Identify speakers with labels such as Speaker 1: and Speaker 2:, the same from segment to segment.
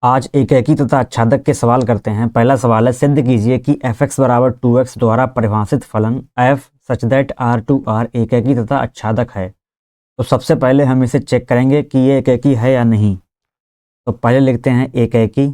Speaker 1: आज एकेकी तथा आच्छादक के सवाल करते हैं। पहला सवाल है, सिद्ध कीजिए कि f(x) = 2x द्वारा परिभाषित फलन f सच दैट R2R एकेकी तथा आच्छादक है। तो सबसे पहले हम इसे चेक करेंगे कि ये एकेकी है या नहीं। तो पहले लिखते हैं एकेकी।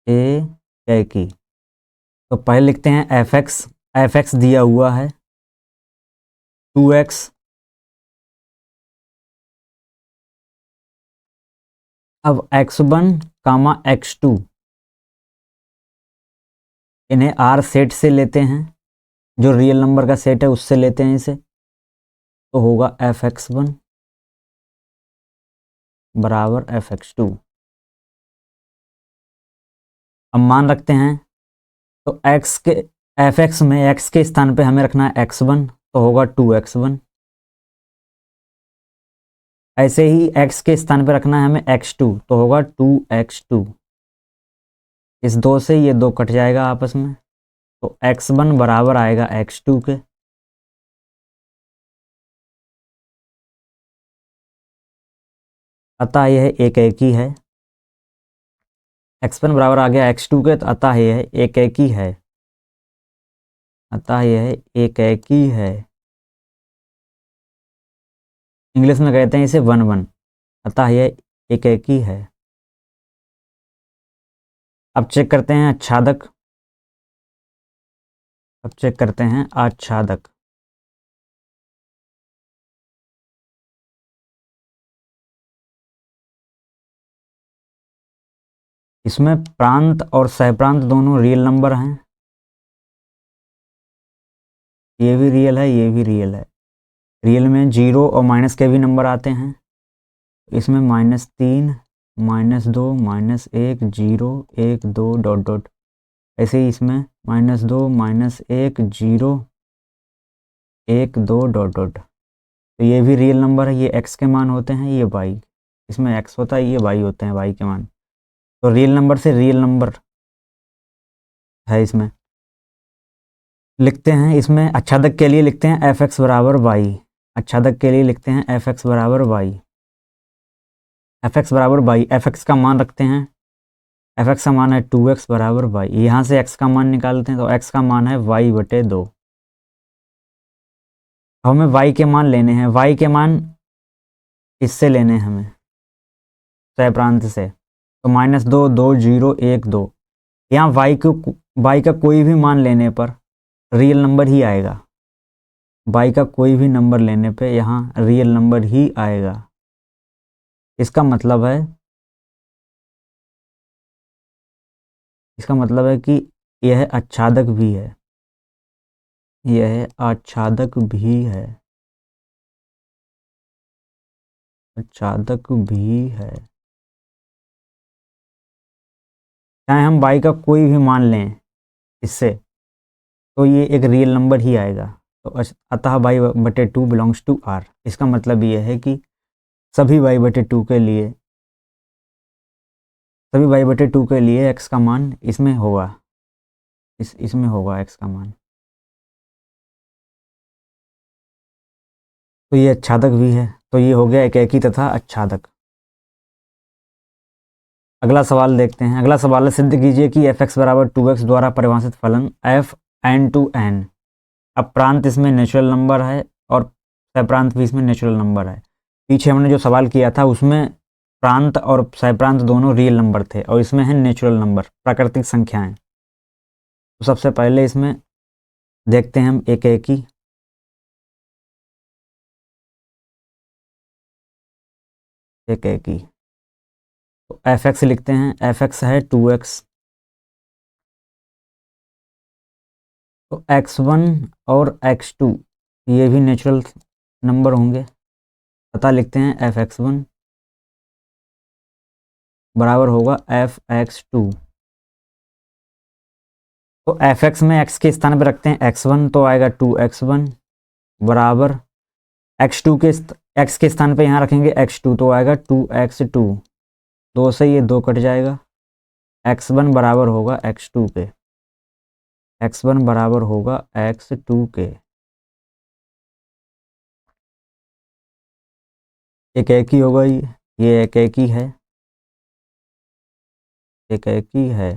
Speaker 1: एकेकी तो पहले लिखते हैं f(x) दिया हुआ है 2x। अब x1, x2 इन्हें R सेट से लेते हैं, जो रियल नंबर का सेट है उससे लेते हैं इसे। तो होगा f(x1) बराबर f(x2). अब मान रखते हैं, तो f(x) में x के स्थान पे हमें रखना है x1, तो होगा 2x1। ऐसे ही x के स्थान पे रखना है हमें x2, तो होगा 2x2। इस 2 से ये 2 कट जाएगा आपस में, तो x1 बराबर आएगा x2 के। अतः यह एकेकी है। x1 बराबर आ गया x2 के, तो अतः यह एकेकी है। अतः यह एकेकी है। इंग्लिश में कहते हैं इसे 1-1। अतः यह एकेकी है। अब चेक करते हैं आच्छादक। अब चेक करते हैं आच्छादक। इसमें प्रांत और सहप्रांत दोनों रियल नंबर हैं। ये भी रियल है, ये भी रियल है। रियल में 0 और माइनस के भी नंबर आते हैं। इसमें -3, -2, -1, 0, 1, 2 डॉट डॉट। ऐसे ही इसमें -2, -1, 0, 1, 2 डॉट डॉट। तो ये भी रियल नंबर है। ये x के मान होते हैं, ये y। इसमें x होता है, ये y होते हैं, y के मान। तो रियल नंबर से रियल नंबर है। इसमें लिखते हैं, इसमें आच्छादक के लिए लिखते हैं f(x) बराबर y। आच्छादक के लिए लिखते हैं f(x) बराबर y। f(x) बराबर y, f(x) का मान रखते हैं। f(x) का मान है 2x बराबर y। यहाँ से x का मान निकालते हैं, तो x का मान है y/2। हमें y के मान लेने हैं। y के मान इससे लेने हैं हमें, सहप्रांत से। तो -2, 2, 0, 1, 2। यहाँ y का कोई भी मान लेने पर रियल नंबर ही आएगा। y का कोई भी नंबर लेने पे यहाँ रियल नंबर ही आएगा। इसका मतलब है कि यह आच्छादक भी है। यह आच्छादक भी है। आच्छादक भी है। चाहे हम y का कोई भी मान लें इससे, तो ये एक रियल नंबर ही आएगा। तो अतः y/2 बिलोंग्स टू R। इसका मतलब ये है कि सभी y/2 के लिए x का मान इसमें होगा। इसमें होगा x का मान। तो ये आच्छादक भी है। तो ये हो गया एकेकी तथा आच्छादक। अगला सवाल देखते हैं। अगला सवाल है, सिद्ध कीजिए कि f(x) बराबर 2x द्वारा परिभाषित फलन f n/n। अब प्रांत इसमें नेचुरल नंबर है और सहप्रांत भी इसमें नेचुरल नंबर है। पीछे हमने जो सवाल किया था उसमें प्रांत और सहप्रांत दोनों रियल नंबर थे, और इसमें है नेचुरल नंबर, प्राकृतिक संख्याएं। तो सबसे पहले इसमें देखते हैं हम एकेकी। एकेकी तो f(x) लिखते हैं। f(x) है 2x। तो x1 और x2 ये भी नेचुरल नंबर होंगे। अतः लिखते हैं f(x1) बराबर होगा f(x2). तो f(x) में x के स्थान पर रखते हैं x1, तो आएगा 2x1 बराबर x2 के x के स्थान पे यहाँ रखेंगे x2, तो आएगा 2x2। 2 से ये 2 कट जाएगा। x1 बराबर होगा x2 के। x1 बराबर होगा x2 के। एक एक ही होगा, ये एक एक ही है, एक एक ही है।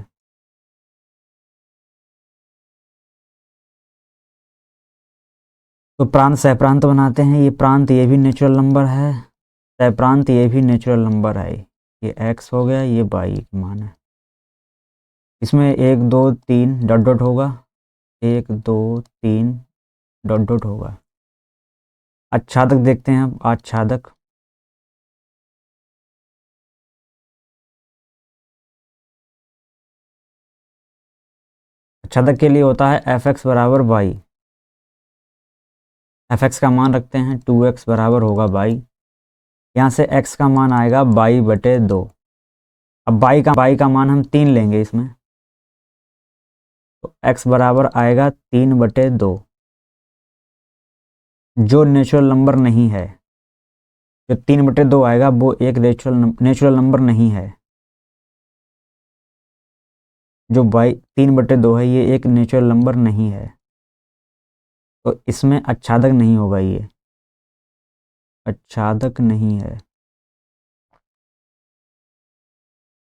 Speaker 1: तो प्रांत सहप्रांत बनाते हैं, ये प्रांत ये भी नेचुरल नंबर है, सहप्रांत ये भी नेचुरल नंबर है। ये x हो गया, ये y की मान है। इसमें 1 2 3 डॉट डॉट होगा, 1 2 3 डॉट डॉट होगा। आच्छादक देखते हैं अब, आच्छादक। आच्छादक के लिए होता है fx बराबर y। fx का मान रखते हैं 2x बराबर होगा y। यहाँ से x का मान आएगा y/2। अब y का मान हम 3 लेंगे इसमें, तो x बराबर आएगा 3/2। जो नेचुरल नंबर नहीं है, जो 3/2 आएगा वो एक नेचुरल नंबर नहीं है। जो 3/2 है ये एक नेचुरल नंबर नहीं है, तो इसमें आच्छादक नहीं होगा, ये आच्छादक नहीं है।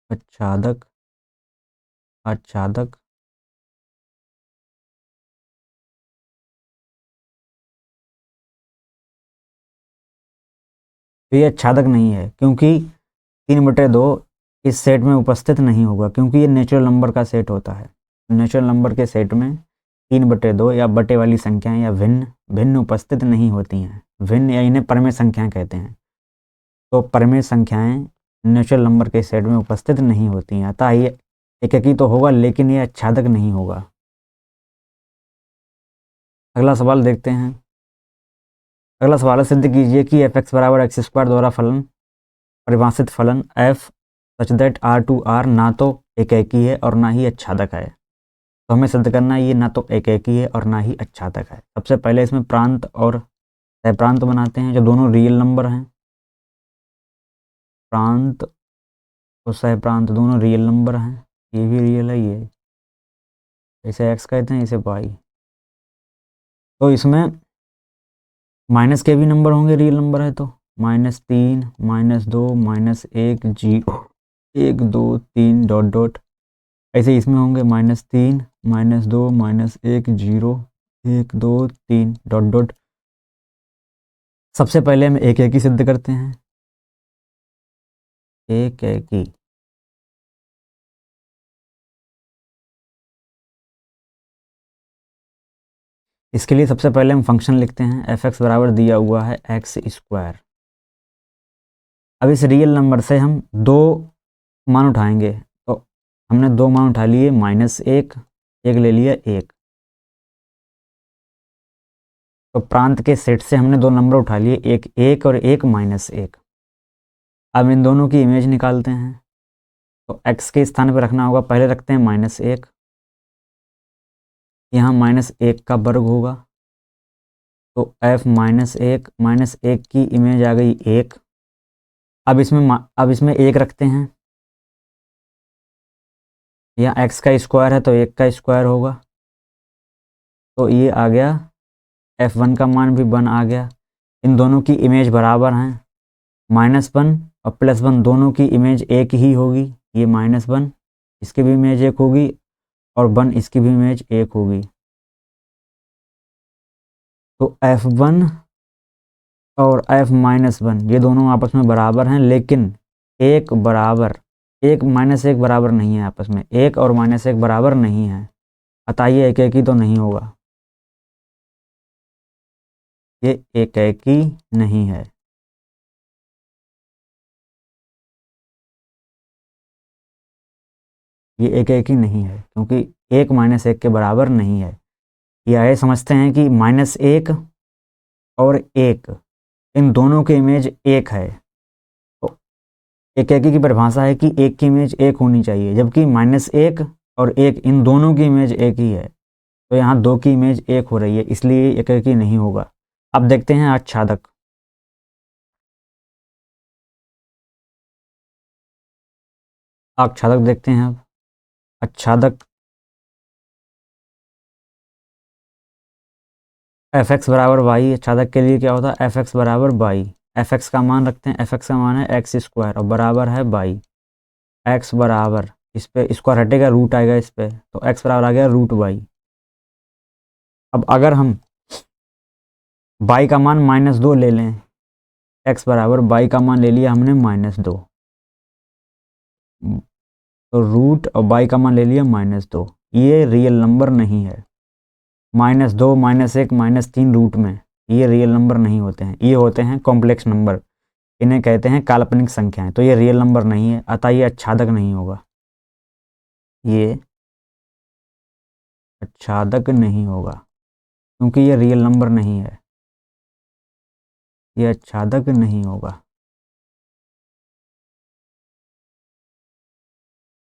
Speaker 1: आच्छादक, आच्छादक, तो ये आच्छादक नहीं है, क्योंकि 3/2 इस सेट में उपस्थित नहीं होगा, क्योंकि ये नेचुरल नंबर का सेट होता है। नेचुरल नंबर के सेट में 3/2 या बटे वाली संख्याएं या भिन्न उपस्थित नहीं होती हैं। भिन्न या इन्हें परमेय संख्याएं कहते हैं। तो परमेय संख्याएं नेचुरल नंबर के सेट में उपस्थित नहीं होती हैं, अतः ये एककी तो होगा, लेकिन ये आच्छादक नहीं होगा। अगला सवाल देखते हैं। अगला सवाल है, सिद्ध कीजिए कि fx बराबर x² द्वारा फलन परिभाषित फलन f सच दैट R2R ना तो एकेकी है और ना ही आच्छादक है। तो हमें सिद्ध करना है ये ना तो एकेकी है और ना ही आच्छादक है। सबसे पहले इसमें प्रांत और सहप्रांत बनाते हैं, जो दोनों रियल नंबर हैं। प्रांत और सहप्रांत दोनों रियल नंबर हैं, ये भी रियल है, ये इसे x कहते हैं, इसे y। तो इसमें माइनस के भी नंबर होंगे, रियल नंबर है तो -3 -2 -1 0 1 2 3 डॉट डॉट। ऐसे इसमें होंगे -3 -2 -1 0 1 2 3 डॉट डॉट। सबसे पहले हम एक ही सिद्ध करते हैं, एक ही। इसके लिए सबसे पहले हम फंक्शन लिखते हैं, fx बराबर दिया हुआ है x²। अब इस रियल नंबर से हम दो मान उठाएंगे, तो हमने दो मान उठा लिए, -1 एक ले लिया 1। तो प्रांत के सेट से हमने दो नंबर उठा लिए, एक 1 और एक -1। अब इन दोनों की इमेज निकालते हैं, तो x के स्थान पर रखना होगा, पहले रखते हैं -1, यहाँ -1 का वर्ग होगा, तो f -1 की इमेज आ गई 1। अब इसमें 1 रखते हैं, यहाँ x का स्क्वायर है तो 1 का स्क्वायर होगा, तो ये आ गया, f1 का मान भी 1 आ गया। इन दोनों की इमेज बराबर हैं, -1 और +1 दोनों की इमेज एक ही होगी। ये -1 इसकी भी इमेज एक होगी और 1 इसकी भी इमेज एक होगी। तो f1 और f-1 ये दोनों आपस में बराबर हैं, लेकिन एक -1 बराबर नहीं है आपस में, 1 और -1 बराबर नहीं है, अतः ये एक ही तो नहीं होगा, ये एक ही नहीं है। ये एक ही नहीं है, क्योंकि 1 -1 के बराबर नहीं है। यह समझते हैं कि -1 और 1 इन दोनों की इमेज एक है, तो एक की परिभाषा है कि एक की इमेज एक होनी चाहिए, जबकि -1 और 1 इन दोनों की इमेज एक ही है, तो यहाँ दो की इमेज एक हो रही है, इसलिए एक ही नहीं होगा। अब देखते हैं आच्छादक। आच्छादक देखते हैं अब। आच्छादक fx बराबर y, आच्छादक के लिए क्या होता है, fx बराबर y। एफ एक्स का मान रखते हैं, एफ एक्स का मान है एक्स स्क्वायर और बराबर है बाई, एक्स बराबर इस पे स्क्वायर हटेगा रूट आएगा इस पे, तो एक्स बराबर आ गया रूट बाई। अब अगर हम बाई का मान -2 ले लें, एक्स बराबर बाई का मान ले लिया हमने -2, तो रूट और बाई का मान ले लिया -2, ये रियल नंबर नहीं है। -2 -1 -3 रूट में ये रियल नंबर नहीं होते हैं, ये होते हैं कॉम्प्लेक्स नंबर, इन्हें कहते हैं काल्पनिक संख्याएं। तो ये रियल नंबर नहीं है, अतः ये आच्छादक नहीं होगा, ये आच्छादक नहीं होगा क्योंकि ये रियल नंबर नहीं है, ये आच्छादक नहीं होगा।